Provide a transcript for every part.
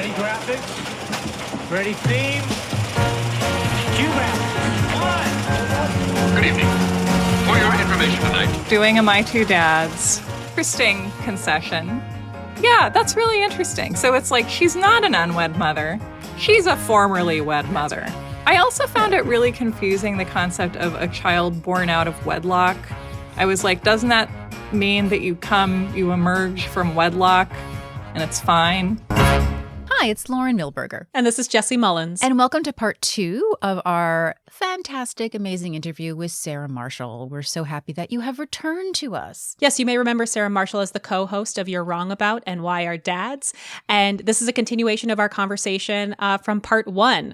Ready graphics? Ready theme? Cue back. Good evening. For your information tonight. Doing a My Two Dads. Interesting concession. Yeah, that's really interesting. So it's like she's not an unwed mother. She's a formerly wed mother. I also found it really confusing, the concept of a child born out of wedlock. I was like, doesn't that mean that you emerge from wedlock and it's fine? Hi, it's Lauren Milberger. And this is Jesi Mullins. And welcome to part 2 of our fantastic, amazing interview with Sarah Marshall. We're so happy that you have returned to us. Yes, you may remember Sarah Marshall as the co-host of You're Wrong About and Why Our Dads. And this is a continuation of our conversation from part 1.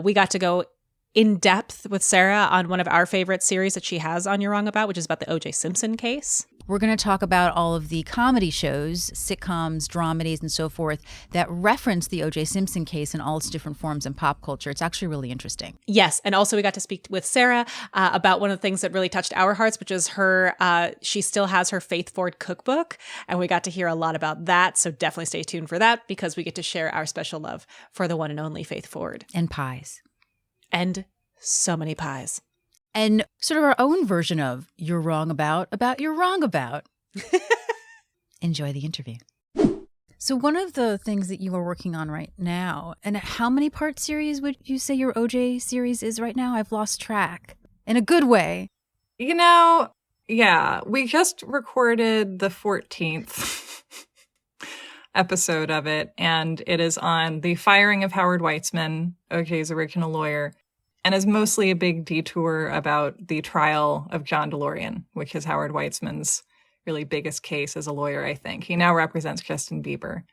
We got to go in depth with Sarah on one of our favorite series that she has on You're Wrong About, which is about the OJ Simpson case. We're going to talk about all of the comedy shows, sitcoms, dramedies, and so forth that reference the OJ Simpson case in all its different forms in pop culture. It's actually really interesting. Yes. And also we got to speak with Sarah about one of the things that really touched our hearts, which is she still has her Faith Ford cookbook. And we got to hear a lot about that. So definitely stay tuned for that, because we get to share our special love for the one and only Faith Ford. And pies. And so many pies. And sort of our own version of You're Wrong About You're Wrong About. Enjoy the interview. So one of the things that you are working on right now, and how many part series would you say your OJ series is right now? I've lost track. In a good way. Yeah, we just recorded the 14th episode of it, and it is on the firing of Howard Weitzman, OJ's original lawyer, and is mostly a big detour about the trial of John DeLorean, which is Howard Weitzman's really biggest case as a lawyer, I think. He now represents Justin Bieber,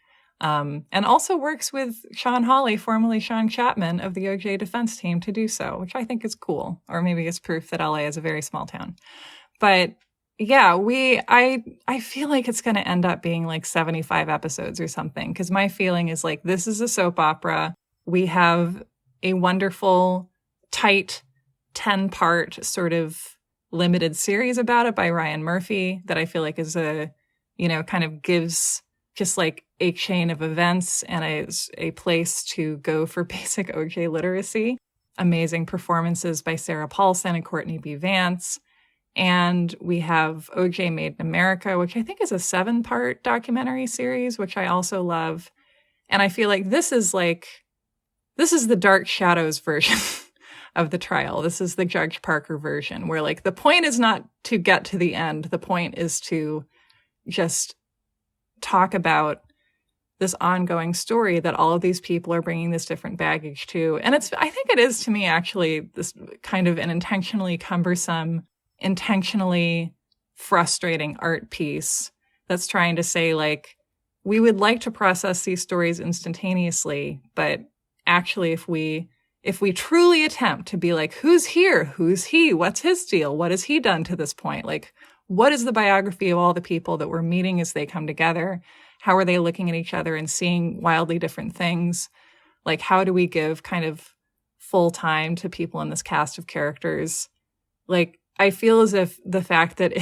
and also works with Sean Hawley, formerly Sean Chapman, of the OJ defense team, to do so, which I think is cool. Or maybe it's proof that LA is a very small town. But yeah, I feel like it's going to end up being like 75 episodes or something, because my feeling is like, this is a soap opera. We have a wonderful, tight 10-part sort of limited series about it by Ryan Murphy that I feel like is kind of gives just like a chain of events and a place to go for basic OJ literacy. Amazing performances by Sarah Paulson and Courtney B. Vance. And we have OJ Made in America, which I think is a 7-part documentary series, which I also love. And I feel like this is the Dark Shadows version of the trial. This is the Judge Parker version, where like the point is not to get to the end. The point is to just talk about this ongoing story that all of these people are bringing this different baggage to. And I think it is, to me, actually, this kind of an intentionally cumbersome, intentionally frustrating art piece that's trying to say, like, we would like to process these stories instantaneously, but actually if we truly attempt to be like, who's here? Who's he? What's his deal? What has he done to this point? Like, what is the biography of all the people that we're meeting as they come together? How are they looking at each other and seeing wildly different things? Like, how do we give kind of full time to people in this cast of characters? Like, I feel as if the fact that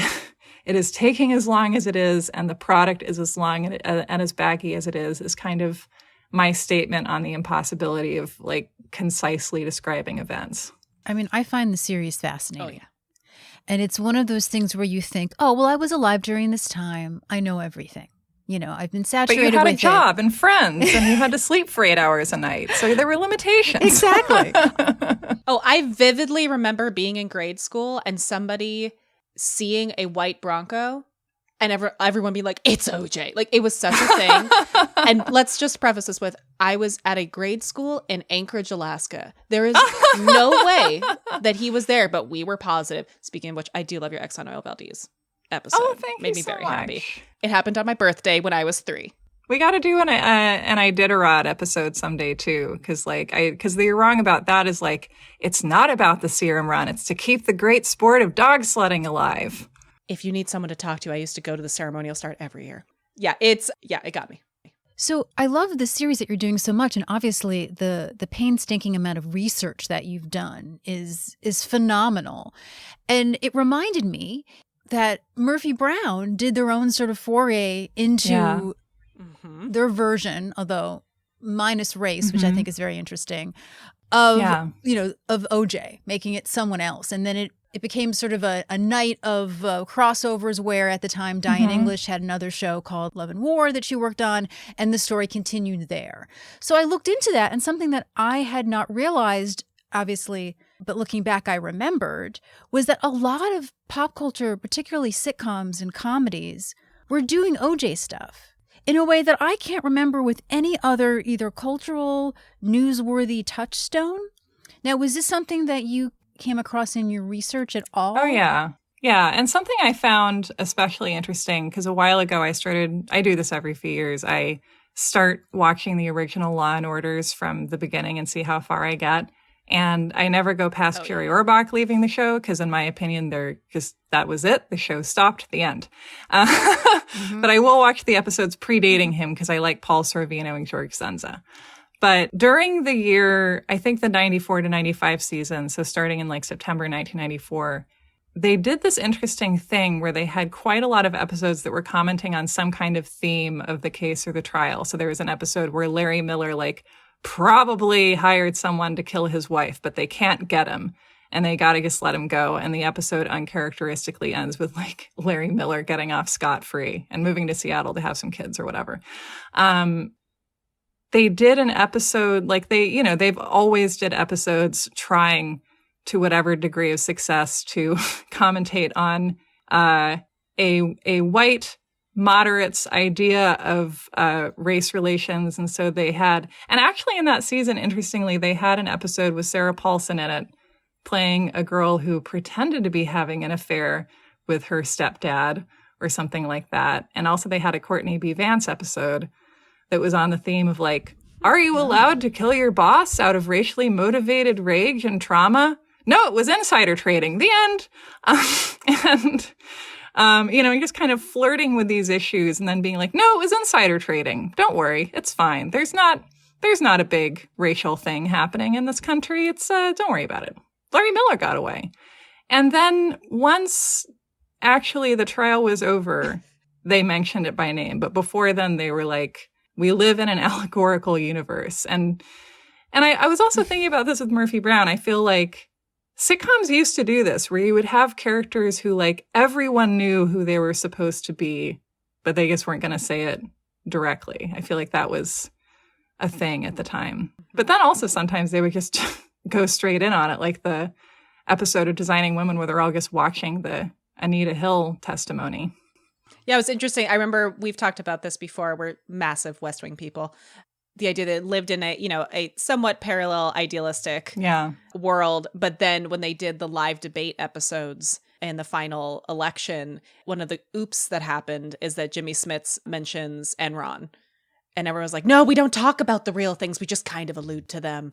it is taking as long as it is and the product is as long and as baggy as it is kind of my statement on the impossibility of like concisely describing events. I mean, I find the series fascinating. Oh, yeah. And it's one of those things where you think, oh, well, I was alive during this time. I know everything. You know, I've been saturated with it. But you had a job and friends and you had to sleep for 8 hours a night. So there were limitations. Exactly. Oh, I vividly remember being in grade school and somebody seeing a white Bronco and everyone being like, it's OJ. Like, it was such a thing. And let's just preface this with, I was at a grade school in Anchorage, Alaska. There is no way that he was there, but we were positive. Speaking of which, I do love your Exxon Oil Valdez episode. Oh, thank you. Made me so very much. happy. It happened on my birthday when I was 3. We got to do an Iditarod episode someday too, because the You're Wrong About that is like, it's not about the serum run; it's to keep the great sport of dog sledding alive. If you need someone to talk to, I used to go to the ceremonial start every year. Yeah, it got me. So I love the series that you're doing so much, and obviously the painstaking amount of research that you've done is phenomenal, and it reminded me that Murphy Brown did their own sort of foray into their version, although minus race, which I think is very interesting, of of OJ, making it someone else. And then it became sort of a night of crossovers where at the time Diane English had another show called Love and War that she worked on, and the story continued there. So I looked into that, and something that I had not realized, obviously, but looking back I remembered, was that a lot of pop culture, particularly sitcoms and comedies, were doing OJ stuff in a way that I can't remember with any other either cultural, newsworthy touchstone. Now, was this something that you came across in your research at all? Oh, yeah. Yeah. And something I found especially interesting, because a while ago I do this every few years. I start watching the original Law and Orders from the beginning and see how far I get. And I never go past Jerry Orbach leaving the show, because in my opinion, that was it. The show stopped, the end. But I will watch the episodes predating him because I like Paul Sorvino and George Senza. But during the year, I think the 94 to 95 season, so starting in like September 1994, they did this interesting thing where they had quite a lot of episodes that were commenting on some kind of theme of the case or the trial. So there was an episode where Larry Miller, probably hired someone to kill his wife, but they can't get him. And they got to just let him go. And the episode uncharacteristically ends with Larry Miller getting off scot-free and moving to Seattle to have some kids or whatever. They did an episode, they've always did episodes trying to whatever degree of success to commentate on a white moderate's idea of race relations. And so they had, and actually in that season, interestingly, they had an episode with Sarah Paulson in it, playing a girl who pretended to be having an affair with her stepdad or something like that. And also they had a Courtney B. Vance episode that was on the theme of are you allowed to kill your boss out of racially motivated rage and trauma? No, it was insider trading. The end. And just kind of flirting with these issues and then being no, it was insider trading. Don't worry. It's fine. There's not a big racial thing happening in this country. It's, don't worry about it. Larry Miller got away. And then once actually the trial was over, they mentioned it by name. But before then they were we live in an allegorical universe. And I was also thinking about this with Murphy Brown. I feel sitcoms used to do this, where you would have characters who everyone knew who they were supposed to be, but they just weren't going to say it directly. I feel that was a thing at the time. But then also sometimes they would just go straight in on it, like the episode of Designing Women where they're all just watching the Anita Hill testimony. Yeah, it was interesting. I remember we've talked about this before. We're massive West Wing people. The idea that it lived in a somewhat parallel idealistic world. But then when they did the live debate episodes in the final election, one of the oops that happened is that Jimmy Smits mentions Enron. And everyone's no, we don't talk about the real things. We just kind of allude to them.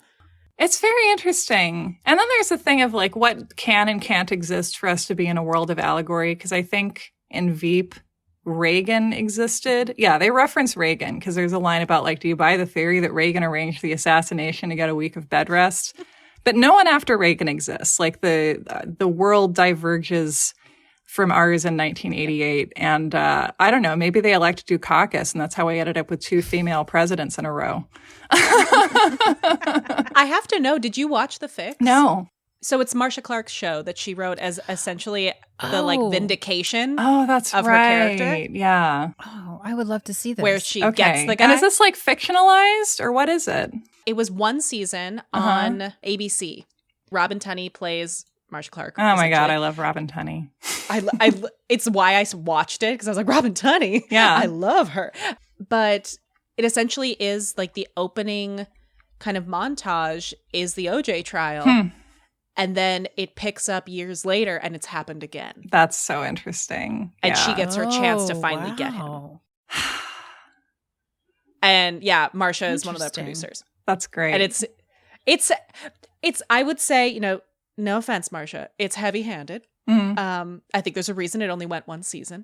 It's very interesting. And then there's the thing of what can and can't exist for us to be in a world of allegory. Because I think in Veep, Reagan existed. Yeah, they reference Reagan because there's a line about do you buy the theory that Reagan arranged the assassination to get a week of bed rest? But no one after Reagan exists. The world diverges from ours in 1988. And I don't know, maybe they elected Dukakis, and that's how we ended up with 2 female presidents in a row. I have to know, did you watch The Fix? No. So it's Marcia Clark's show that she wrote as essentially the vindication that's of right. her character. Yeah. Oh, I would love to see this. Where she gets the guy. And is this fictionalized or what is it? It was one season on ABC. Robin Tunney plays Marcia Clark. Oh my God, I love Robin Tunney. It's why I watched it, because I was Robin Tunney. Yeah. I love her. But it essentially is the opening kind of montage is the OJ trial. And then it picks up years later and it's happened again. That's so interesting. And she gets her chance to finally get him. And Marcia is one of the producers. That's great. And it's I would say, no offense, Marcia, it's heavy-handed. I think there's a reason it only went one season.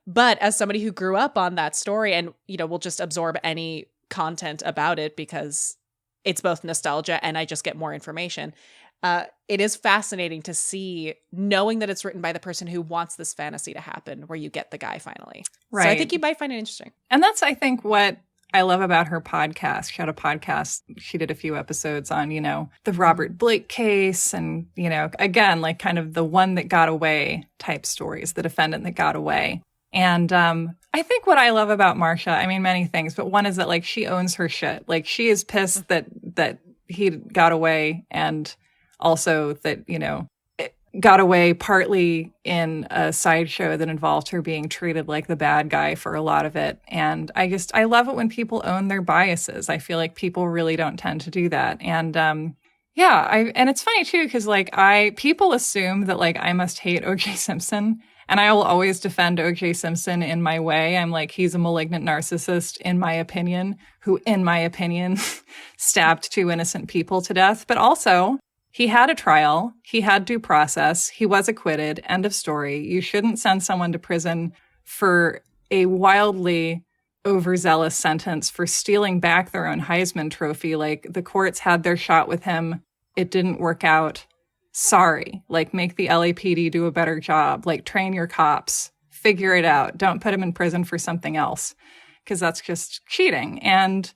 But as somebody who grew up on that story and, will just absorb any content about it because it's both nostalgia and I just get more information. It is fascinating to see, knowing that it's written by the person who wants this fantasy to happen, where you get the guy finally. Right. So I think you might find it interesting. And that's, I think, what I love about her podcast. She had a podcast. She did a few episodes on, the Robert Blake case and, again, like kind of the one that got away type stories, the defendant that got away. And I think what I love about Marcia, I mean, many things, but one is that like she owns her shit. Like she is pissed that he got away, and also that, it got away partly in a sideshow that involved her being treated like the bad guy for a lot of it. And I love it when people own their biases. I feel like people really don't tend to do that. And and it's funny too, because like people assume that like I must hate OJ Simpson. And I will always defend O.J. Simpson in my way. I'm like, he's a malignant narcissist, in my opinion, who, in my opinion, stabbed 2 innocent people to death. But also, he had a trial. He had due process. He was acquitted. End of story. You shouldn't send someone to prison for a wildly overzealous sentence for stealing back their own Heisman Trophy. Like, the courts had their shot with him. It didn't work out. Sorry, like make the LAPD do a better job, like train your cops, figure it out. Don't put him in prison for something else, because that's just cheating. And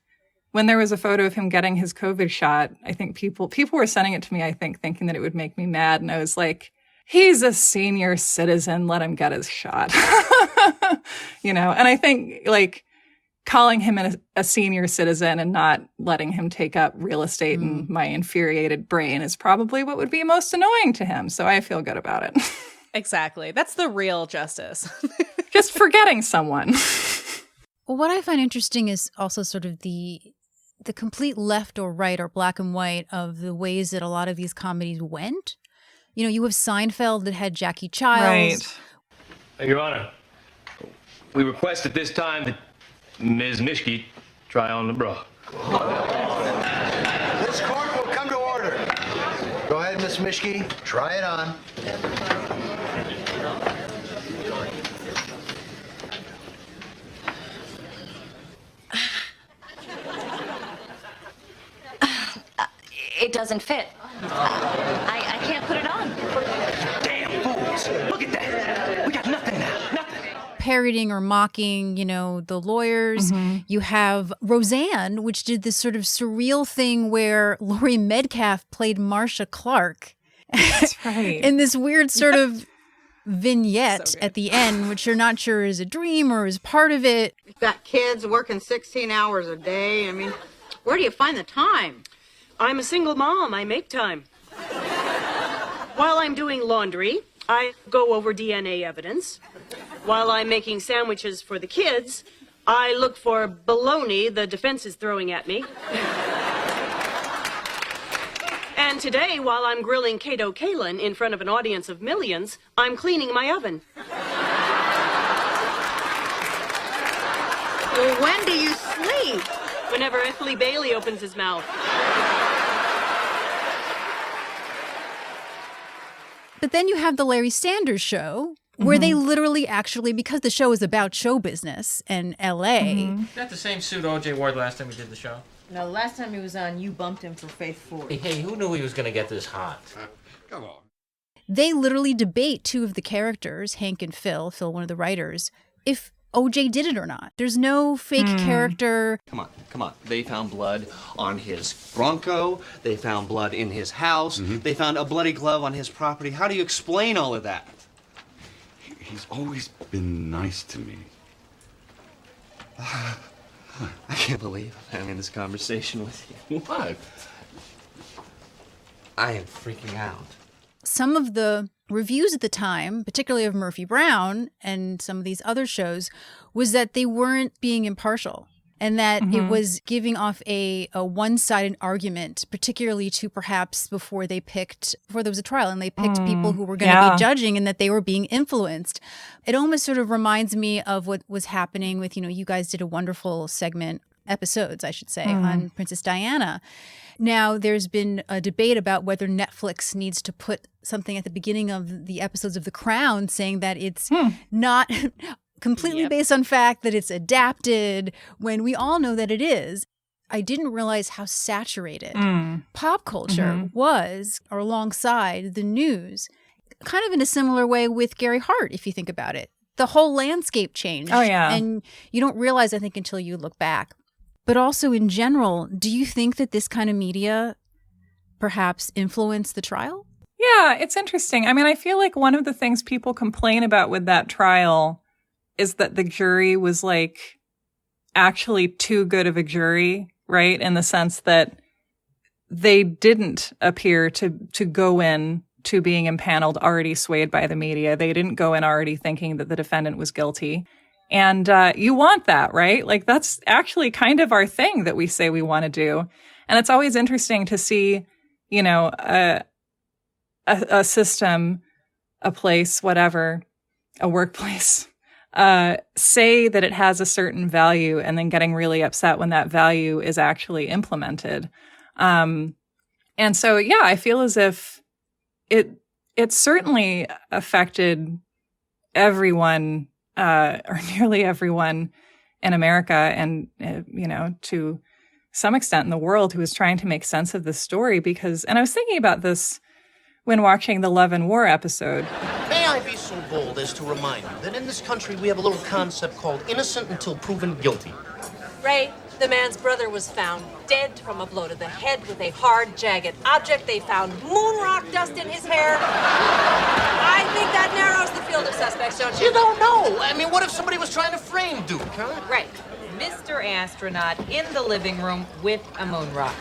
when there was a photo of him getting his COVID shot, I think people were sending it to me, I think, thinking that it would make me mad. And I was like, he's a senior citizen, let him get his shot. And I think like calling him a senior citizen and not letting him take up real estate in my infuriated brain is probably what would be most annoying to him. So I feel good about it. Exactly. That's the real justice. Just forgetting someone. Well, what I find interesting is also sort of the complete left or right or black and white of the ways that a lot of these comedies went. You have Seinfeld that had Jackie Childs. Right. Your Honor, We request at this time that Ms. Mishke try on the bra. This court will come to order. Go ahead, Miss Mishke. Try it on. It doesn't fit. I can't put it on. Damn fools! Look at that! We got nothing now. Nothing. Parodying or mocking, the lawyers. Mm-hmm. You have Roseanne, which did this sort of surreal thing where Laurie Metcalf played Marcia Clark. That's right. In this weird sort of vignette at the end, which you're not sure is a dream or is part of it. You've got kids working 16 hours a day. I mean, where do you find the time? I'm a single mom. I make time. While I'm doing laundry, I go over DNA evidence. While I'm making sandwiches for the kids, I look for baloney the defense is throwing at me. And today, while I'm grilling Kato Kalin in front of an audience of millions, I'm cleaning my oven. Well, when do you sleep? Whenever Ethely Bailey opens his mouth. But then you have the Larry Sanders Show, where they literally actually, because the show is about show business and L.A. Is that the same suit OJ wore the last time we did the show? No, last time he was on, you bumped him for Faith 40. Hey, who knew he was going to get this hot? Come on. They literally debate two of the characters, Hank and Phil, one of the writers, if OJ did it or not. There's no fake character. Come on. They found blood on his Bronco. They found blood in his house. They found a bloody glove on his property. How do you explain all of that? He's always been nice to me. I can't believe I'm having this conversation with you. What? I am freaking out. Some of the reviews at the time, particularly of Murphy Brown and some of these other shows, was that they weren't being impartial and that it was giving off a one-sided argument, particularly to perhaps before there was a trial and they picked people who were going to be judging and that they were being influenced. It almost sort of reminds me of what was happening with, you guys did a wonderful episodes, I should say, on Princess Diana. Now, there's been a debate about whether Netflix needs to put something at the beginning of the episodes of The Crown saying that it's not completely based on fact, that it's adapted, when we all know that it is. I didn't realize how saturated pop culture was, or alongside the news, kind of in a similar way with Gary Hart, if you think about it. The whole landscape changed. Oh, yeah. And you don't realize, I think, until you look back. but also in general, do you think that this kind of media perhaps influenced the trial? Yeah, it's interesting. I mean, I feel like one of the things people complain about with that trial is that the jury was like actually too good of a jury, right? In the sense that they didn't appear to go in to being impaneled already swayed by the media. They didn't go in already thinking that the defendant was guilty. And you want that, right? Like, that's actually kind of our thing that we say we want to do. And it's always interesting to see, you know, a system, a place, whatever, a workplace, say that it has a certain value and then getting really upset when that value is actually implemented. And so, yeah, I feel as if it certainly affected everyone, or nearly everyone in America and, you know, to some extent in the world who was trying to make sense of this story because, and I was thinking about this when watching the Love and War episode. May I be so bold as to remind you that in this country we have a little concept called innocent until proven guilty. Ray, the man's brother was found dead from a blow to the head with a hard, jagged object. They found moon rock dust in his hair. I think that narrows the field of suspects, don't you? You don't know. I mean, what if somebody was trying to frame Duke, huh? Right. Mr. Astronaut in the living room with a moon rock.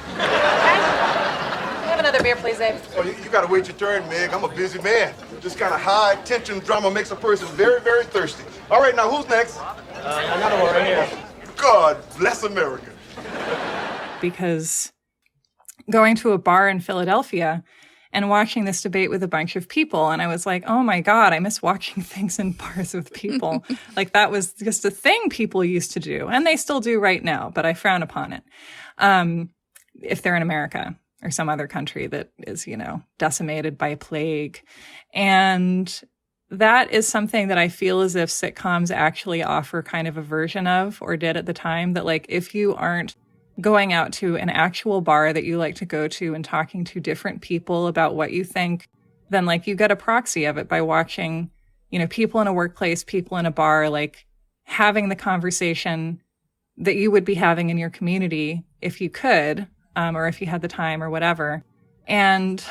Have another beer, please, Abe. Oh, you gotta wait your turn, Meg. I'm a busy man. This kind of high-tension drama makes a person very, very thirsty. All right, now, who's next? Another one right here. God bless America. Because going to a bar in Philadelphia and watching this debate with a bunch of people, and I was like, oh my God, I miss watching things in bars with people. Like, that was just a thing people used to do, and they still do right now, but I frown upon it. If they're in America or some other country that is, you know, decimated by plague. And that is something that I feel as if sitcoms actually offer kind of a version of, or did at the time, that like, if you aren't going out to an actual bar that you like to go to and talking to different people about what you think, then like you get a proxy of it by watching, you know, people in a workplace, people in a bar, like having the conversation that you would be having in your community if you could, or if you had the time or whatever. And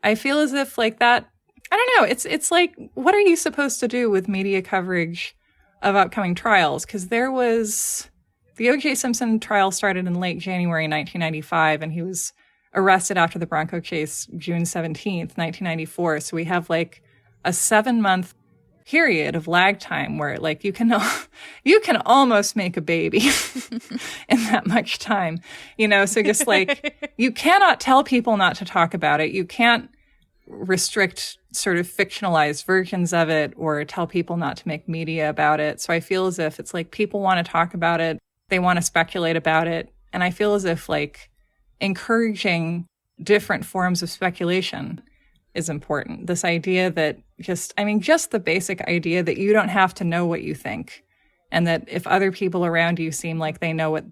I feel as if like that, I don't know, it's like, what are you supposed to do with media coverage of upcoming trials? Because there was, the OJ Simpson trial started in late January 1995, and he was arrested after the Bronco chase June 17th, 1994. So we have like a 7-month period of lag time where like you can almost make a baby in that much time, you know? So just like, you cannot tell people not to talk about it. You can't restrict sort of fictionalized versions of it or tell people not to make media about it. So I feel as if it's like people want to talk about it. They want to speculate about it. And I feel as if like encouraging different forms of speculation is important. This idea that just the basic idea that you don't have to know what you think. And that if other people around you seem like they know what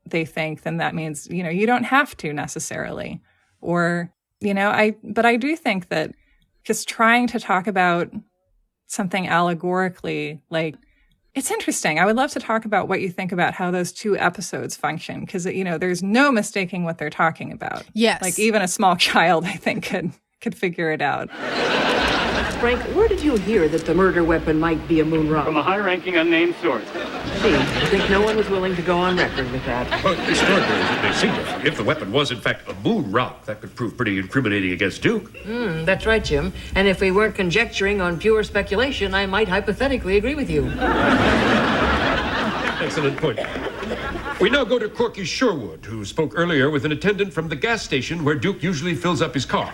they think, then that means, you know, you don't have to necessarily. Or, you know, but I do think that just trying to talk about something allegorically, like, it's interesting. I would love to talk about what you think about how those two episodes function, because, you know, there's no mistaking what they're talking about. Yes. Like, even a small child, I think, could figure it out. Frank, where did you hear that the murder weapon might be a moon rock? From a high-ranking unnamed source. See, I think no one was willing to go on record with that. Well, extraordinary as it may seem, if the weapon was in fact a moon rock, that could prove pretty incriminating against Duke. That's right, Jim. And if we weren't conjecturing on pure speculation, I might hypothetically agree with you. Excellent point. We now go to Corky Sherwood, who spoke earlier with an attendant from the gas station where Duke usually fills up his car.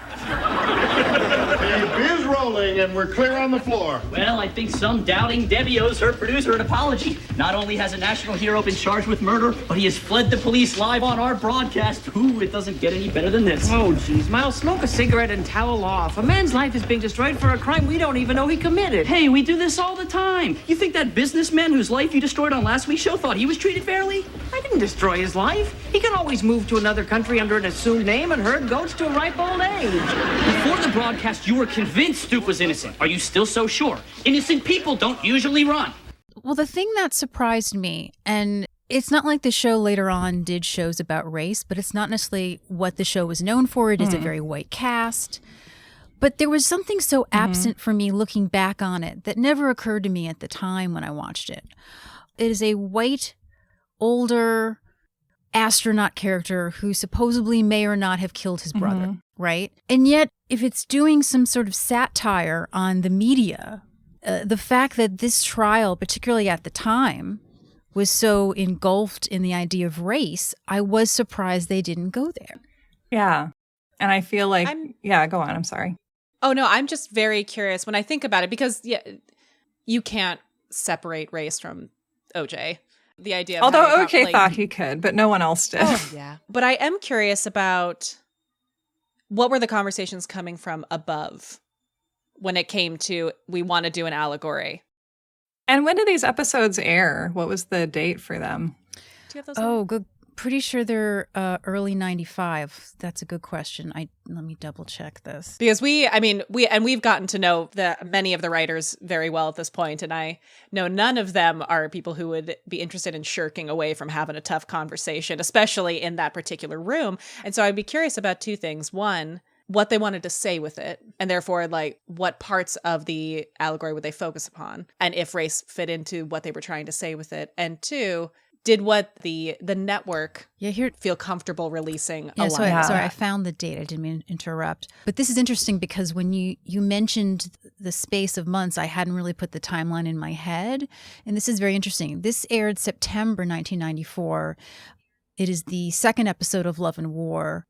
The beer's rolling and we're clear on the floor. Well, I think some doubting Debbie owes her producer an apology. Not only has a national hero been charged with murder, but he has fled the police live on our broadcast. Ooh, it doesn't get any better than this. Oh, geez, Miles, smoke a cigarette and towel off. A man's life is being destroyed for a crime we don't even know he committed. Hey, we do this all the time. You think that businessman whose life you destroyed on last week's show thought he was treated fairly? I didn't destroy his life. He can always move to another country under an assumed name and herd goats to a ripe old age. Before the broadcast, you were convinced Duke was innocent. Are you still so sure? Innocent people don't usually run. Well, the thing that surprised me, and It's not like the show later on did shows about race, but it's not necessarily what the show was known for. It is a very white cast. But there was something so absent for me looking back on it that never occurred to me at the time when I watched it. It is a white, older astronaut character who supposedly may or not have killed his brother, right? And yet, if it's doing some sort of satire on the media, the fact that this trial, particularly at the time, was so engulfed in the idea of race, I was surprised they didn't go there. Yeah. And I feel like, go on. I'm sorry. Oh, no, I'm just very curious when I think about it because you can't separate race from OJ. The idea of although OJ thought he could, but no one else did. Oh, yeah. But I am curious about what were the conversations coming from above when it came to we want to do an allegory. And when did these episodes air? What was the date for them? Do you have those? Oh, good. Pretty sure they're early 95. That's a good question. Let me double check this. Because we've gotten to know many of the writers very well at this point, and I know none of them are people who would be interested in shirking away from having a tough conversation, especially in that particular room. And so I'd be curious about two things. One, what they wanted to say with it, and therefore, like, what parts of the allegory would they focus upon, and if race fit into what they were trying to say with it. And two, did what the network feel comfortable releasing a line? Sorry, I found the date. I didn't mean to interrupt. But this is interesting because when you mentioned the space of months, I hadn't really put the timeline in my head. And this is very interesting. This aired September 1994. It is the second episode of Love and War.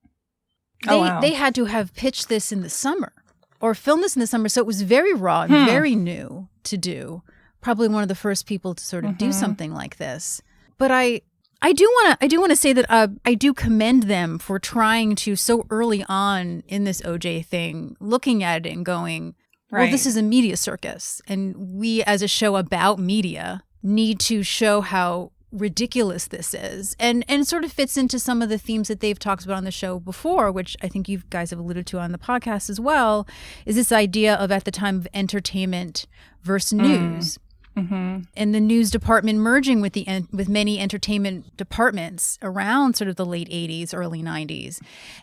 They had to have pitched this in the summer or filmed this in the summer. So it was very raw and very new to do. Probably one of the first people to sort of do something like this. But I do want to say that I do commend them for trying to so early on in this OJ thing, looking at it and going, well, this is a media circus, and we as a show about media need to show how ridiculous this is, and sort of fits into some of the themes that they've talked about on the show before, which I think you guys have alluded to on the podcast as well, is this idea of at the time of entertainment versus news. And the news department merging with many entertainment departments around sort of the late 80s, early 90s.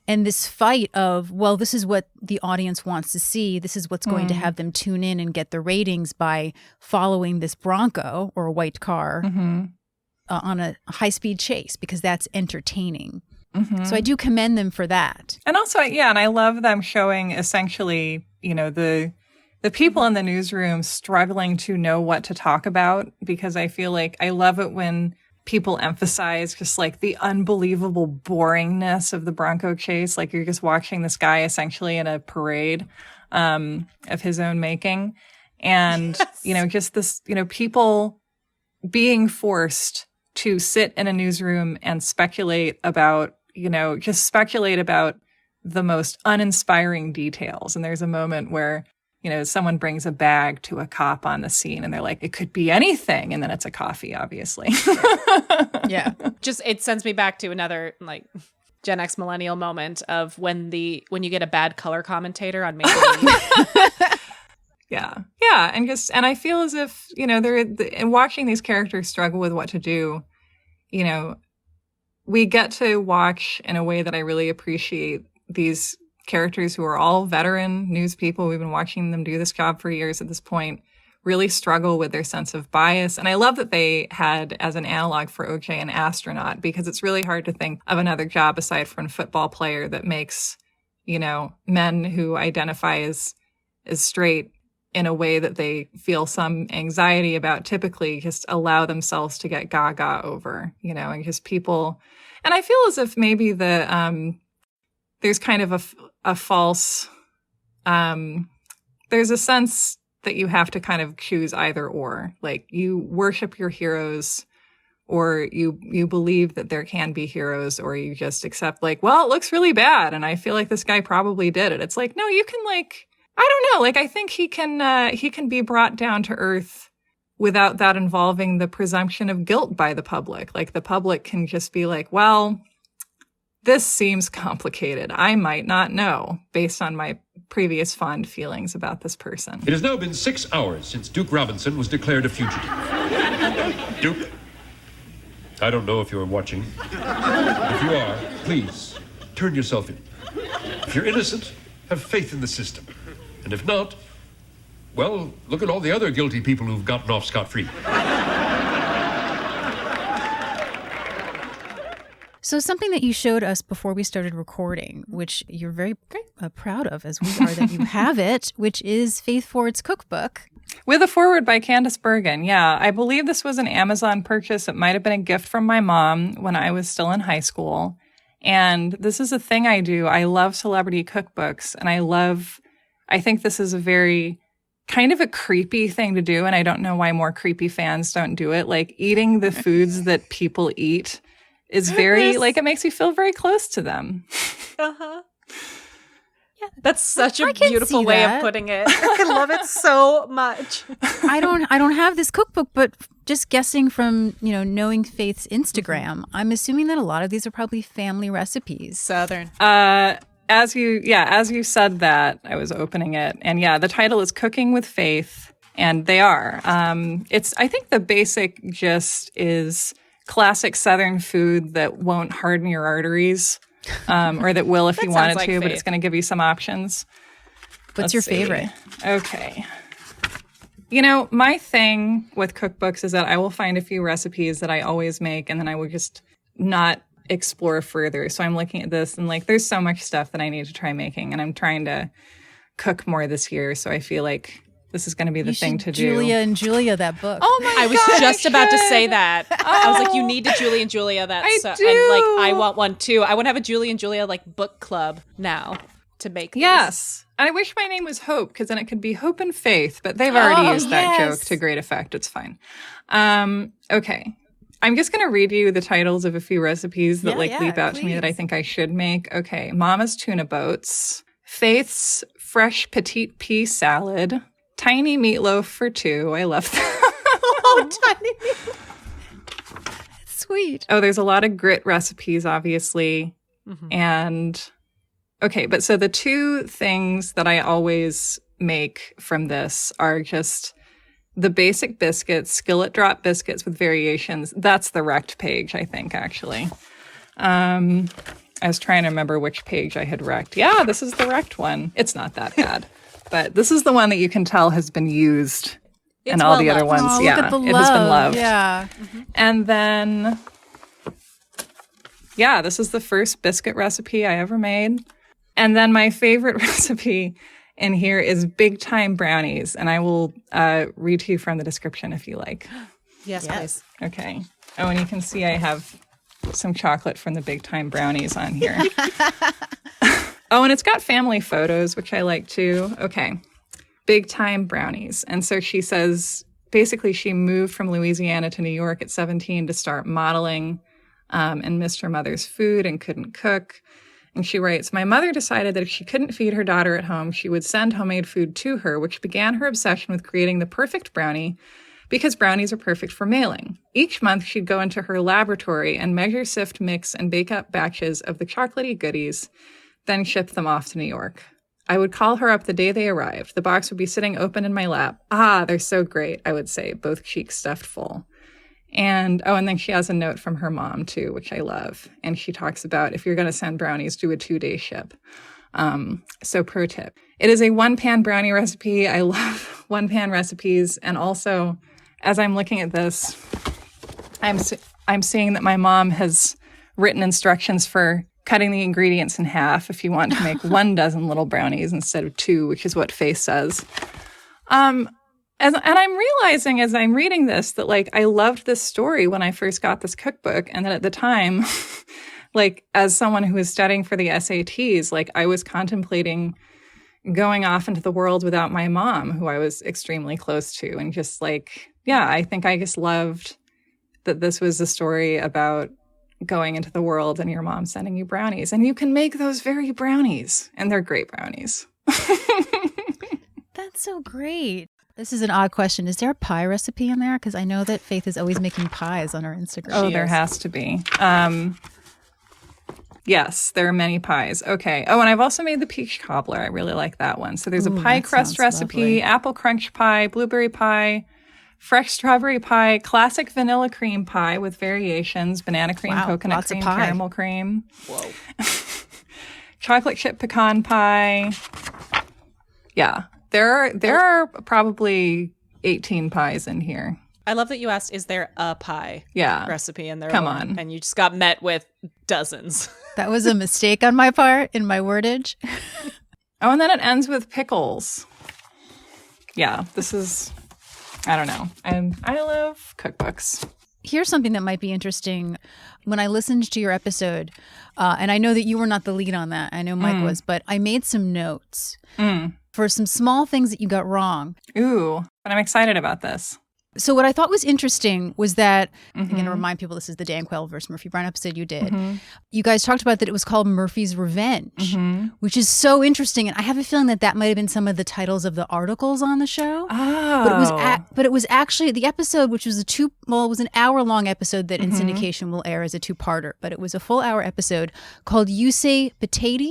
And this fight of, well, this is what the audience wants to see. This is what's going to have them tune in and get the ratings by following this Bronco or a white car on a high-speed chase because that's entertaining. So I do commend them for that. And also, and I love them showing essentially, the people in the newsroom struggling to know what to talk about, because I feel like I love it when people emphasize just like the unbelievable boringness of the Bronco chase. Like you're just watching this guy essentially in a parade of his own making. And, just this, people being forced to sit in a newsroom and speculate about, speculate about the most uninspiring details. And there's a moment where someone brings a bag to a cop on the scene and they're like, it could be anything. And then it's a coffee, obviously. Yeah. Just, it sends me back to another like Gen X millennial moment of when you get a bad color commentator on Maple Leaf. Yeah. And I feel as if, in watching these characters struggle with what to do, we get to watch in a way that I really appreciate these characters who are all veteran news people. We've been watching them do this job for years at this point, really struggle with their sense of bias. And I love that they had as an analog for OJ an astronaut, because it's really hard to think of another job aside from a football player that makes, men who identify as straight in a way that they feel some anxiety about typically just allow themselves to get gaga over, and just people. And I feel as if maybe there's kind of a false, there's a sense that you have to kind of choose either or. Like you worship your heroes, or you believe that there can be heroes, or you just accept like, well, it looks really bad, and I feel like this guy probably did it. It's like, no, you can like, I don't know. Like, I think he can be brought down to earth without that involving the presumption of guilt by the public. Like the public can just be like, well, this seems complicated. I might not know based on my previous fond feelings about this person. It has now been 6 hours since Duke Robinson was declared a fugitive. Duke, I don't know if you're watching. If you are, please, turn yourself in. If you're innocent, have faith in the system. And if not, well, look at all the other guilty people who've gotten off scot-free. So something that you showed us before we started recording, which you're very proud of, as we are, that you have it, which is Faith Ford's cookbook. With a foreword by Candace Bergen. Yeah, I believe this was an Amazon purchase. It might have been a gift from my mom when I was still in high school. And this is a thing I do. I love celebrity cookbooks, and I think this is a very kind of a creepy thing to do, and I don't know why more creepy fans don't do it. Like, eating the foods that people eat is very, like, it makes you feel very close to them. Uh-huh. Yeah, that's such a beautiful way of putting it. I love it so much. I don't have this cookbook, but just guessing from, knowing Faith's Instagram, I'm assuming that a lot of these are probably family recipes. Southern. As you said that, I was opening it, and the title is Cooking with Faith, and they are. I think the basic gist is classic Southern food that won't harden your arteries, or that will if you wanted to, but it's going to give you some options. What's your favorite? Okay. My thing with cookbooks is that I will find a few recipes that I always make, and then I will just not explore further. So I'm looking at this, and there's so much stuff that I need to try making, and I'm trying to cook more this year. So I feel like this is going to be the thing to do. Julia and Julia, that book. Oh my God! I was just about to say that. I was like, you need to Julie and Julia that. I do. And I want one too. I want to have a Julie and Julia book club now to make these. Yes. And I wish my name was Hope, because then it could be Hope and Faith, but they've already used that joke to great effect. It's fine. Okay. I'm just going to read you the titles of a few recipes that leap out to me that I think I should make. Okay. Mama's tuna boats, Faith's fresh petite pea salad, tiny meatloaf for two. I love that. Tiny meatloaf. Sweet. Oh, there's a lot of grit recipes, obviously. Mm-hmm. And okay, but so the two things that I always make from this are just the basic biscuits, skillet drop biscuits with variations. That's the wrecked page, I think, actually. I was trying to remember which page I had wrecked. Yeah, this is the wrecked one. It's not that bad. But this is the one that you can tell has been used. And all the other ones, look at the it has been loved. Yeah. Mm-hmm. And then, this is the first biscuit recipe I ever made. And then my favorite recipe in here is big time brownies. And I will read to you from the description if you like. Yes, please. Okay. Oh, and you can see I have some chocolate from the big time brownies on here. Oh, and it's got family photos, which I like too. Okay. Big time brownies. And so she says, basically she moved from Louisiana to New York at 17 to start modeling and missed her mother's food and couldn't cook. And she writes, my mother decided that if she couldn't feed her daughter at home, she would send homemade food to her, which began her obsession with creating the perfect brownie because brownies are perfect for mailing. Each month, she'd go into her laboratory and measure, sift, mix, and bake up batches of the chocolatey goodies, then ship them off to New York. I would call her up the day they arrived. The box would be sitting open in my lap. Ah, they're so great, I would say, both cheeks stuffed full. And then she has a note from her mom, too, which I love. And she talks about, if you're going to send brownies, do a 2-day ship. So pro tip. It is a one-pan brownie recipe. I love one-pan recipes. And also, as I'm looking at this, I'm seeing that my mom has written instructions for cutting the ingredients in half if you want to make 1 dozen little brownies instead of 2, which is what Faith says. And I'm realizing as I'm reading this that, I loved this story when I first got this cookbook. And that at the time, as someone who was studying for the SATs, I was contemplating going off into the world without my mom, who I was extremely close to. And just I think I just loved that this was a story about going into the world and your mom sending you brownies. And you can make those very brownies. And they're great brownies. That's so great. This is an odd question. Is there a pie recipe in there? Because I know that Faith is always making pies on her Instagram. Oh, there has to be. Yes, there are many pies. Okay. Oh, and I've also made the peach cobbler. I really like that one. So there's a pie crust recipe, lovely. apple crunch pie, blueberry pie, fresh strawberry pie, classic vanilla cream pie with variations, banana cream, Wow, coconut lots of cream, pie. caramel cream. Whoa. Chocolate chip pecan pie. Yeah, there are probably 18 pies in here. I love that you asked, is there a pie recipe? And there Come weren't. on. And you just got met with dozens. That was a mistake on my part in my wordage. Oh, and then it ends with pickles. Yeah, this is, I don't know. I love cookbooks. Here's something that might be interesting. When I listened to your episode, and I know that you were not the lead on that. I know Mike was, but I made some notes for some small things that you got wrong. Ooh, but I'm excited about this. So what I thought was interesting was that, I'm going to remind people this is the Dan Quayle versus Murphy Brown episode you did. You guys talked about that it was called Murphy's Revenge, which is so interesting. And I have a feeling that that might have been some of the titles of the articles on the show. Oh. But it was actually the episode, which was it was an hour-long episode that in syndication will air as a two-parter. But it was a full hour episode called You Say Potato.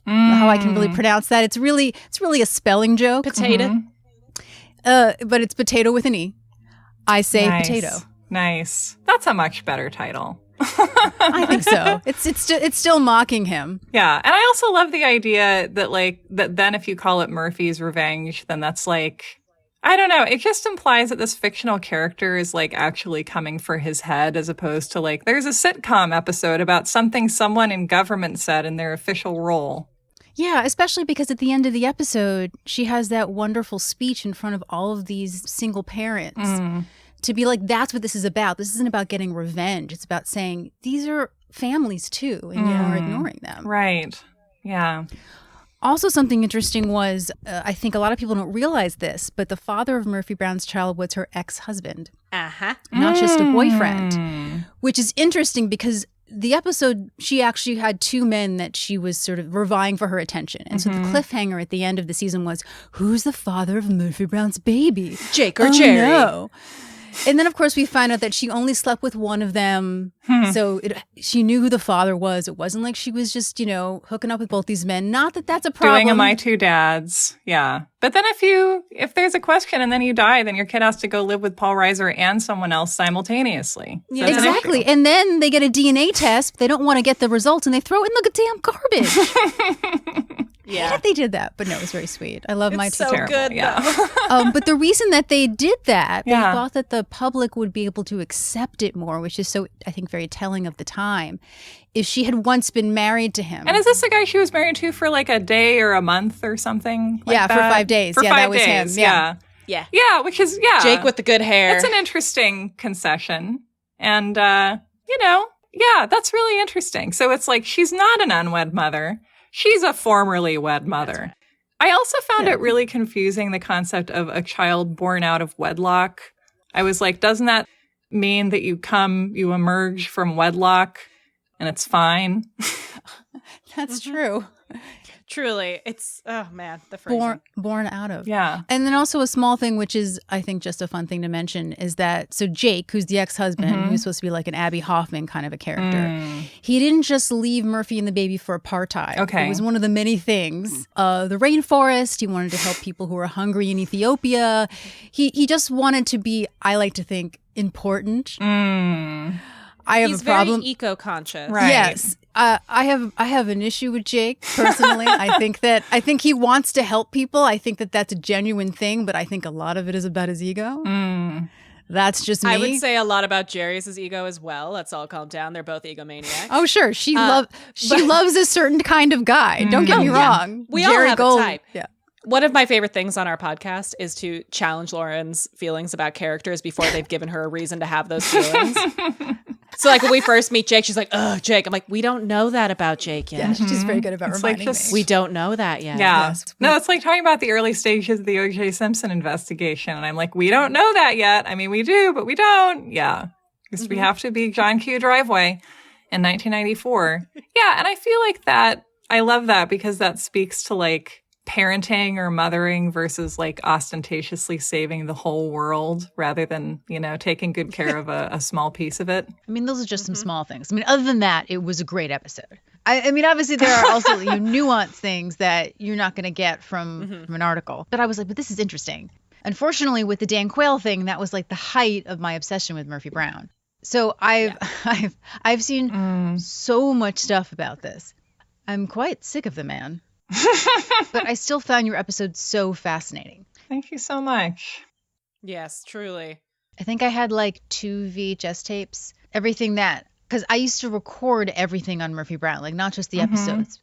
How I can really pronounce that. It's really a spelling joke. Potato. But it's potato with an E. I say potato. Nice. That's a much better title. I think so. It's still mocking him. Yeah, and I also love the idea that then if you call it Murphy's Revenge, then that's like, I don't know. It just implies that this fictional character is like actually coming for his head, as opposed to like there's a sitcom episode about something someone in government said in their official role. Yeah, especially because at the end of the episode, she has that wonderful speech in front of all of these single parents to be like, that's what this is about. This isn't about getting revenge. It's about saying, these are families too, and you are ignoring them. Right. Yeah. Also, something interesting was, I think a lot of people don't realize this, but the father of Murphy Brown's child was her ex-husband. Not just a boyfriend, which is interesting because the episode, she actually had two men that she was sort of vying for her attention. And so the cliffhanger at the end of the season was, who's the father of Murphy Brown's baby? Jake or Jerry? No. And then, of course, we find out that she only slept with one of them. So she knew who the father was. It wasn't like she was just, hooking up with both these men. Not that that's a problem. Doing a My Two Dads. Yeah. But then if there's a question and then you die, then your kid has to go live with Paul Reiser and someone else simultaneously. So Yeah. Exactly. And then they get a DNA test. They don't want to get the results and they throw it in the damn garbage. Yeah. I think they did that, but no, it was very sweet. I love my so terrible. good. Yeah. But the reason that they did that, they Yeah. thought that the public would be able to accept it more, which is so, I think, very telling of the time, is she had once been married to him. And is this the guy she was married to for like a day or a month or something? Like for that? 5 days. For Yeah, 5 that was days. him. Yeah. Yeah. Yeah, which is, Jake with the good hair. It's an interesting concession. And, yeah, that's really interesting. So it's like, she's not an unwed mother. She's a formerly wed mother. Right. I also found it really confusing, the concept of a child born out of wedlock. I was like, doesn't that mean that you emerge from wedlock and it's fine? That's true. Truly. It's, oh man, the phrasing. Born out of. Yeah. And then also a small thing, which is, I think, just a fun thing to mention, is that, so Jake, who's the ex-husband, who's supposed to be like an Abby Hoffman kind of a character, he didn't just leave Murphy and the baby for apartheid. Okay. It was one of the many things. The rainforest, he wanted to help people who were hungry in Ethiopia. He just wanted to be, I like to think, important. I have He's a problem. very eco-conscious. Right. Yes. I have an issue with Jake personally. I think he wants to help people. I think that that's a genuine thing, but I think a lot of it is about his ego. That's just me. I would say a lot about Jerry's ego as well. Let's all calm down. They're both egomaniacs. Oh, sure. She loves a certain kind of guy. Don't get me wrong. We Jerry all have Gold, a type. Yeah. One of my favorite things on our podcast is to challenge Lauren's feelings about characters before they've given her a reason to have those feelings. So like when we first meet Jake, she's like, "Oh, Jake." I'm like, "We don't know that about Jake yet." Yeah, she's just very good about reminding me. We don't know that yet. Yeah. Yes. No, it's like talking about the early stages of the OJ Simpson investigation. And I'm like, we don't know that yet. I mean, we do, but we don't. Yeah. Because we have to be John Q. Driveway in 1994. Yeah. And I feel like that, I love that because that speaks to like parenting or mothering versus like ostentatiously saving the whole world rather than, taking good care of a small piece of it. I mean, those are just some small things. I mean, other than that, it was a great episode. I mean, obviously, there are also nuanced things that you're not going to get from an article. But I was like, but this is interesting. Unfortunately, with the Dan Quayle thing, that was like the height of my obsession with Murphy Brown. So I've seen so much stuff about this. I'm quite sick of the man. But I still found your episode so fascinating. Thank you so much. Yes, truly. I think I had like 2 VHS tapes, everything that, because I used to record everything on Murphy Brown, like not just the episodes.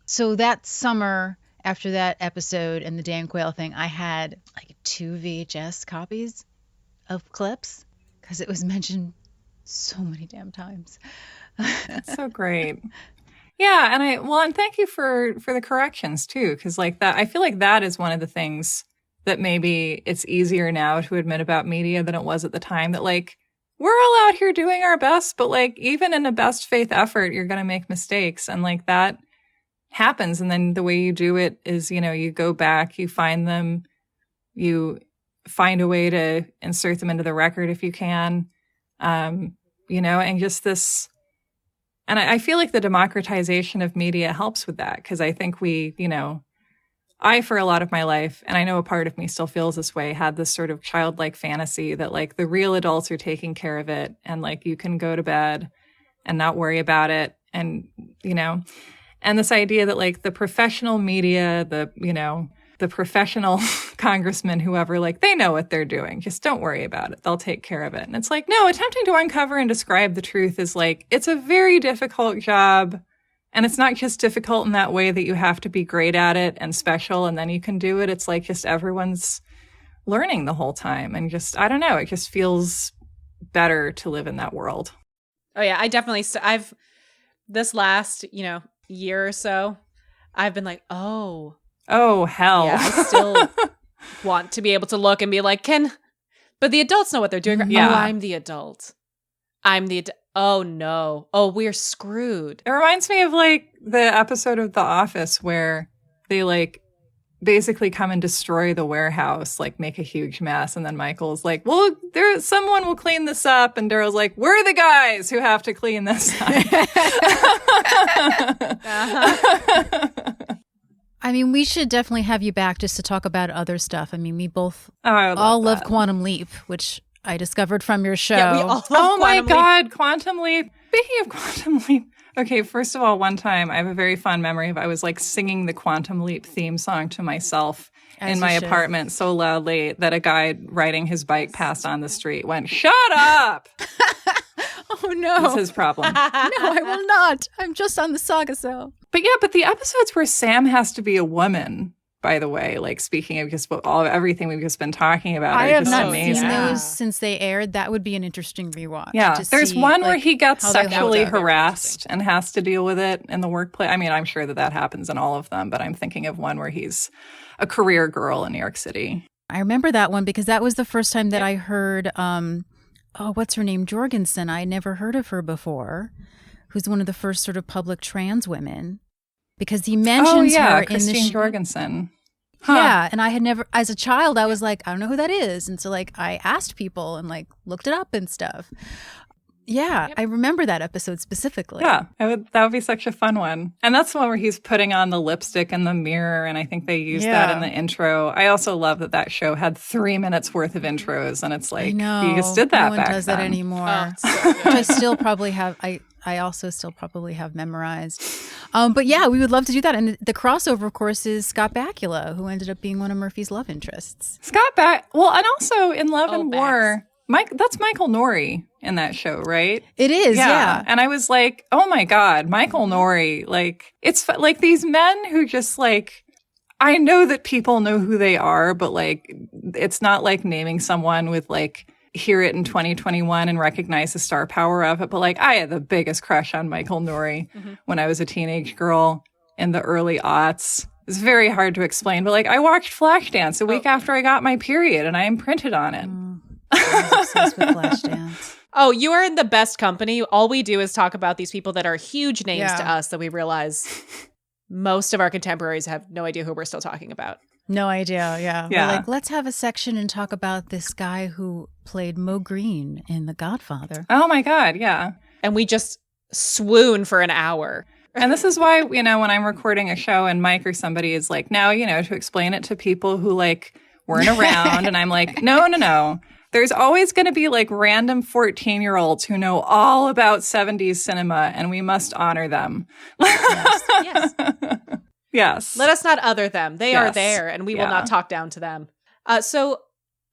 So that summer after that episode and the Dan Quayle thing, I had like 2 VHS copies of clips because it was mentioned so many damn times. That's so great. Yeah, and thank you for the corrections too, because like that, I feel like that is one of the things that maybe it's easier now to admit about media than it was at the time. That like we're all out here doing our best, but like even in a best faith effort, you're going to make mistakes, and like that happens. And then the way you do it is, you go back, you find them, you find a way to insert them into the record if you can, and just this. And I feel like the democratization of media helps with that, because I think I, for a lot of my life, and I know a part of me still feels this way, had this sort of childlike fantasy that like the real adults are taking care of it, and like you can go to bed and not worry about it. And, and this idea that like the professional media, the professional congressman, whoever, like they know what they're doing. Just don't worry about it. They'll take care of it. And it's like, no, attempting to uncover and describe the truth is like, it's a very difficult job. And it's not just difficult in that way that you have to be great at it and special and then you can do it. It's like just everyone's learning the whole time. And just, I don't know, it just feels better to live in that world. Oh yeah, I definitely, I've, this last, year or so, I've been like, oh hell. Yeah, I still want to be able to look and be like, but the adults know what they're doing. Yeah. Oh, I'm the adult. Oh no. Oh, we're screwed. It reminds me of like the episode of The Office where they like basically come and destroy the warehouse, like make a huge mess. And then Michael's like, well, someone will clean this up. And Daryl's like, we're the guys who have to clean this up. I mean, we should definitely have you back just to talk about other stuff. I mean, we both all love Quantum Leap, which I discovered from your show. Yeah, we all love my God, Quantum Leap. Speaking of Quantum Leap, okay, first of all, one time I have a very fond memory of I was like singing the Quantum Leap theme song to myself in my apartment so loudly that a guy riding his bike past on the street went, "Shut up!" Oh no. That's his problem. No, I will not. I'm just on the Saga show. But yeah, but the episodes where Sam has to be a woman, by the way, like speaking of just everything we've just been talking about, I have not amazing. Seen those since they aired. That would be an interesting rewatch. Yeah, there's one where he gets sexually harassed and has to deal with it in the workplace. I mean, I'm sure that happens in all of them, but I'm thinking of one where he's a career girl in New York City. I remember that one because that was the first time that I heard, what's her name? Jorgensen. I had never heard of her before. Who's one of the first sort of public trans women, because he mentions her Christine in the Jorgensen. Huh. Yeah, and I had never, as a child, I was like, I don't know who that is, and so like I asked people and like looked it up and stuff. Yeah, I remember that episode specifically. Yeah, that would be such a fun one. And that's the one where he's putting on the lipstick in the mirror, and I think they used that in the intro. I also love that show had 3 minutes worth of intros, and it's like, you just did that back then. No one does that anymore. Which I still probably have, I also still probably have memorized. But yeah, we would love to do that. And the crossover, of course, is Scott Bakula, who ended up being one of Murphy's love interests. And also in Love and War, that's Michael Nouri in that show, right? It is, yeah. And I was like, oh my God, Michael Nouri. Like, it's like these men who just like, I know that people know who they are, but like, it's not like naming someone with like, hear it in 2021 and recognize the star power of it. But like, I had the biggest crush on Michael Nouri when I was a teenage girl in the early aughts. It's very hard to explain, but like, I watched Flashdance a week after I got my period and I imprinted on it. I was obsessed with Flashdance. Oh, you are in the best company. All we do is talk about these people that are huge names to us that we realize most of our contemporaries have no idea who we're still talking about. No idea, yeah. We're like, let's have a section and talk about this guy who played Mo Green in The Godfather. Oh my God, yeah. And we just swoon for an hour. And this is why, when I'm recording a show and Mike or somebody is like, now, to explain it to people who like weren't around. And I'm like, no. There's always going to be like random 14-year-olds who know all about 70s cinema, and we must honor them. Yes. Yes. Let us not other them. They are Yes. there, and we will not talk down to them. So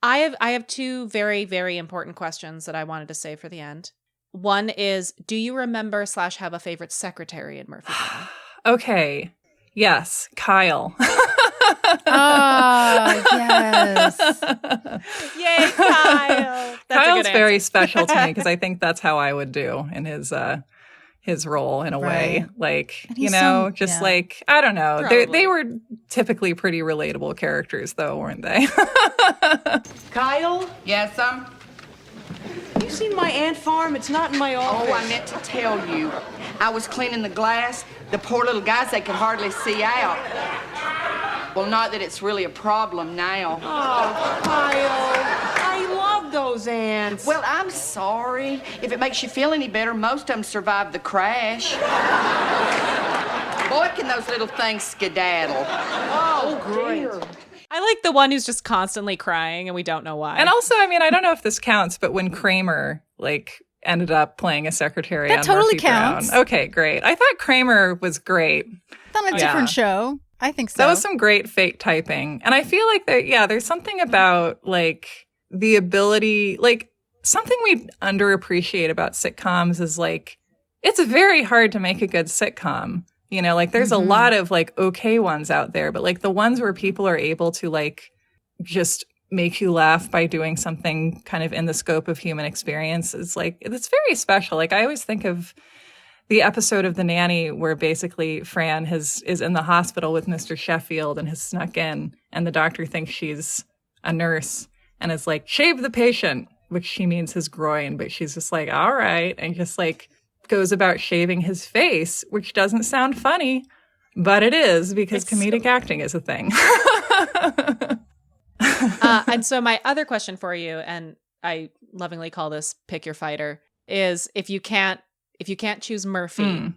I have two very, very important questions that I wanted to save for the end. One is, do you remember / have a favorite secretary in Murphy Brown? Okay. Yes. Kyle. Oh, yes. Yay, Kyle. That's Kyle's very special to me because I think that's how I would do in his role in a way. Like, you know, just like, I don't know. They were typically pretty relatable characters though, weren't they? Kyle? Yes, You seen my ant farm? It's not in my office. Oh, I meant to tell you. I was cleaning the glass. The poor little guys, they could hardly see out. Well, not that it's really a problem now. Oh, Kyle, I love those ants. Well, I'm sorry. If it makes you feel any better, most of them survived the crash. Boy, can those little things skedaddle. Oh, great. I like the one who's just constantly crying and we don't know why. And also, I mean, I don't know if this counts, but when Kramer, like, ended up playing a secretary on That totally Murphy counts. Brown. Okay, great. I thought Kramer was great. On a different show. I think so. That was some great fake typing. And I feel like there's something about like the ability, like something we underappreciate about sitcoms is like, it's very hard to make a good sitcom. You know, like there's a lot of like okay ones out there, but like the ones where people are able to like just make you laugh by doing something kind of in the scope of human experience is like, it's very special. Like I always think of the episode of The Nanny where basically Fran is in the hospital with Mr. Sheffield and has snuck in, and the doctor thinks she's a nurse and is like, shave the patient, which she means his groin, but she's just like, all right, and just like goes about shaving his face, which doesn't sound funny, but it is because comedic acting is a thing. And so my other question for you, and I lovingly call this pick your fighter, is if you can't choose Murphy,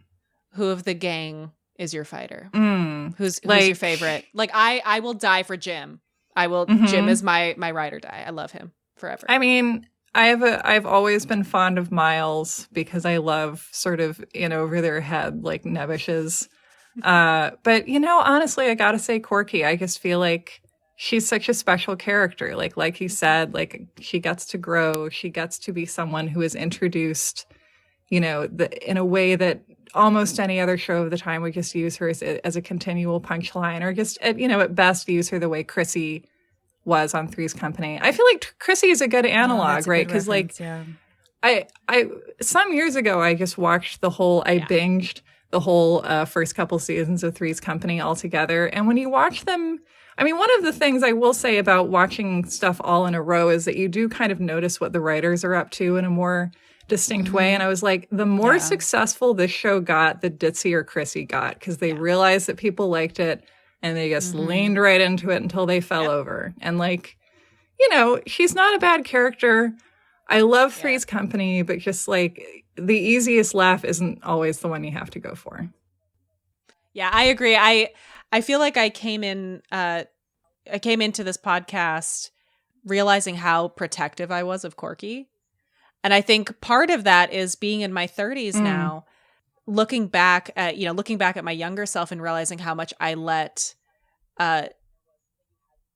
who of the gang is your fighter? Who's your favorite? Like I will die for Jim. Jim is my ride or die. I love him forever. I mean, I've always been fond of Miles because I love sort of in over their head like Nevishes. But you know, honestly, I gotta say Corky. I just feel like she's such a special character. Like you said, like she gets to grow. She gets to be someone who is introduced, you know, in a way that almost any other show of the time would just use her as a continual punchline, or just, you know, at best use her the way Chrissy was on Three's Company. I feel like Chrissy is a good analog, right? Because like, I some years ago, I just watched binged the whole first couple seasons of Three's Company all together. And when you watch them, I mean, one of the things I will say about watching stuff all in a row is that you do kind of notice what the writers are up to in a more distinct way. And I was like, the more successful this show got, the ditzier Chrissy got, because they realized that people liked it and they just leaned right into it until they fell over. And like, you know, she's not a bad character. I love Three's Company, but just like the easiest laugh isn't always the one you have to go for. Yeah, I agree. I feel like I came into this podcast realizing how protective I was of Corky. And I think part of that is being in my 30s now, looking back at my younger self and realizing how much I let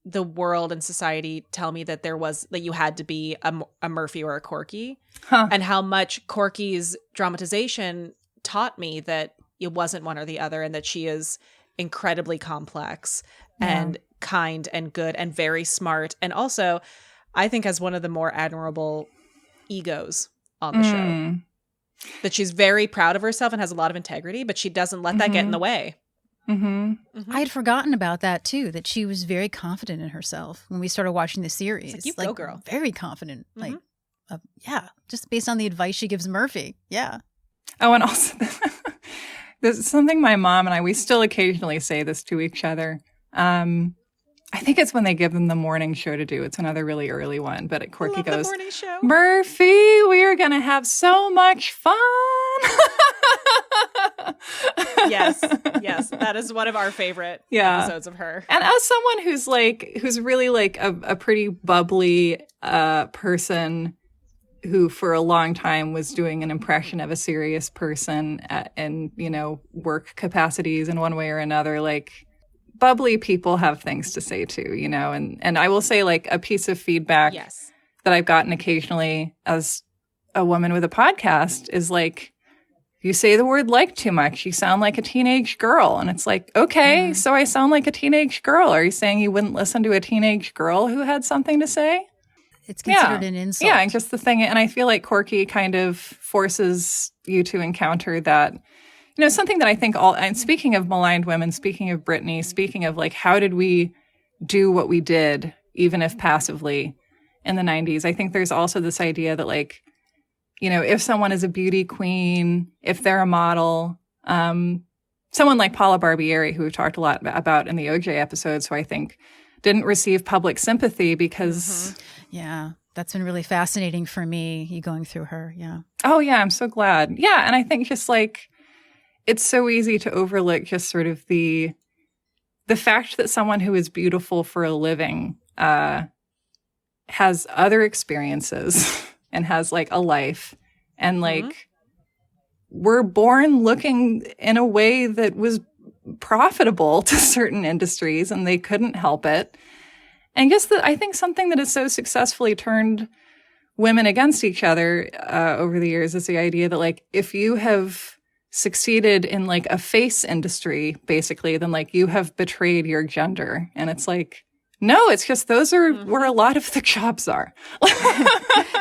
the world and society tell me that you had to be a Murphy or a Corky, and how much Corky's dramatization taught me that it wasn't one or the other, and that she is incredibly complex and kind and good and very smart, and also I think has one of the more admirable egos on the show. That she's very proud of herself and has a lot of integrity, but she doesn't let that get in the way. I had forgotten about that too, that she was very confident in herself when we started watching the series. It's like, you go, girl. Very confident. Like, just based on the advice she gives Murphy. Yeah. Oh, and also there's something my mom and we still occasionally say this to each other. I think it's when they give them the morning show to do. It's another really early one, but Corky goes, morning show. Murphy, we are going to have so much fun. Yes. That is one of our favorite episodes of her. And as someone who's really like a pretty bubbly person who for a long time was doing an impression of a serious person in, work capacities in one way or another, like bubbly people have things to say too, and I will say like a piece of feedback that I've gotten occasionally as a woman with a podcast is like, you say the word like too much. You sound like a teenage girl. And it's like, okay, so I sound like a teenage girl. Are you saying you wouldn't listen to a teenage girl who had something to say? It's considered an insult. Yeah, and just the thing. And I feel like Corky kind of forces you to encounter that, something that I think and speaking of maligned women, speaking of Britney, speaking of like, how did we do what we did, even if passively in the 90s? I think there's also this idea that like, if someone is a beauty queen, if they're a model, someone like Paula Barbieri, who we've talked a lot about in the OJ episodes, who I think didn't receive public sympathy because... Yeah, that's been really fascinating for me, you going through her, yeah. Oh, yeah, I'm so glad. Yeah, and I think just like, it's so easy to overlook just sort of the fact that someone who is beautiful for a living has other experiences and has like a life and like were born looking in a way that was profitable to certain industries and they couldn't help it. And I think something that has so successfully turned women against each other over the years is the idea that like if you have succeeded in like a face industry, basically, then like you have betrayed your gender. And it's like, no, it's just those are where a lot of the jobs are.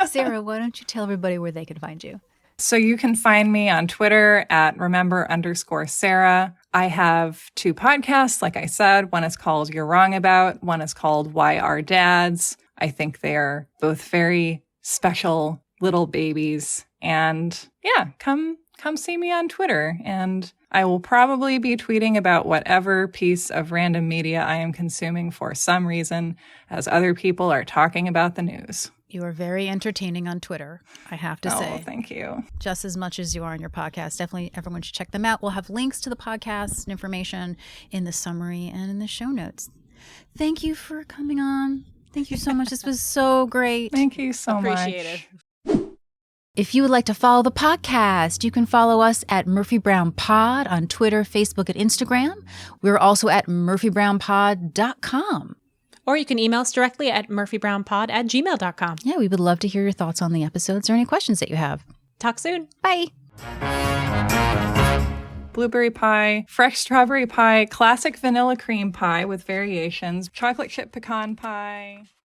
Sarah, why don't you tell everybody where they can find you? So you can find me on Twitter at remember_Sarah. I have 2 podcasts, like I said. One is called You're Wrong About. One is called Why Our Dads. I think they're both very special little babies. And yeah, come see me on Twitter. And I will probably be tweeting about whatever piece of random media I am consuming for some reason, as other people are talking about the news. You are very entertaining on Twitter, I have to say. Oh, thank you. Just as much as you are on your podcast. Definitely everyone should check them out. We'll have links to the podcast and information in the summary and in the show notes. Thank you for coming on. Thank you so much. This was so great. Thank you so much. Appreciate it. If you would like to follow the podcast, you can follow us at Murphy Brown Pod on Twitter, Facebook, and Instagram. We're also at murphybrownpod.com. Or you can email us directly at murphybrownpod@gmail.com. Yeah, we would love to hear your thoughts on the episodes or any questions that you have. Talk soon. Bye. Blueberry pie, fresh strawberry pie, classic vanilla cream pie with variations, chocolate chip pecan pie.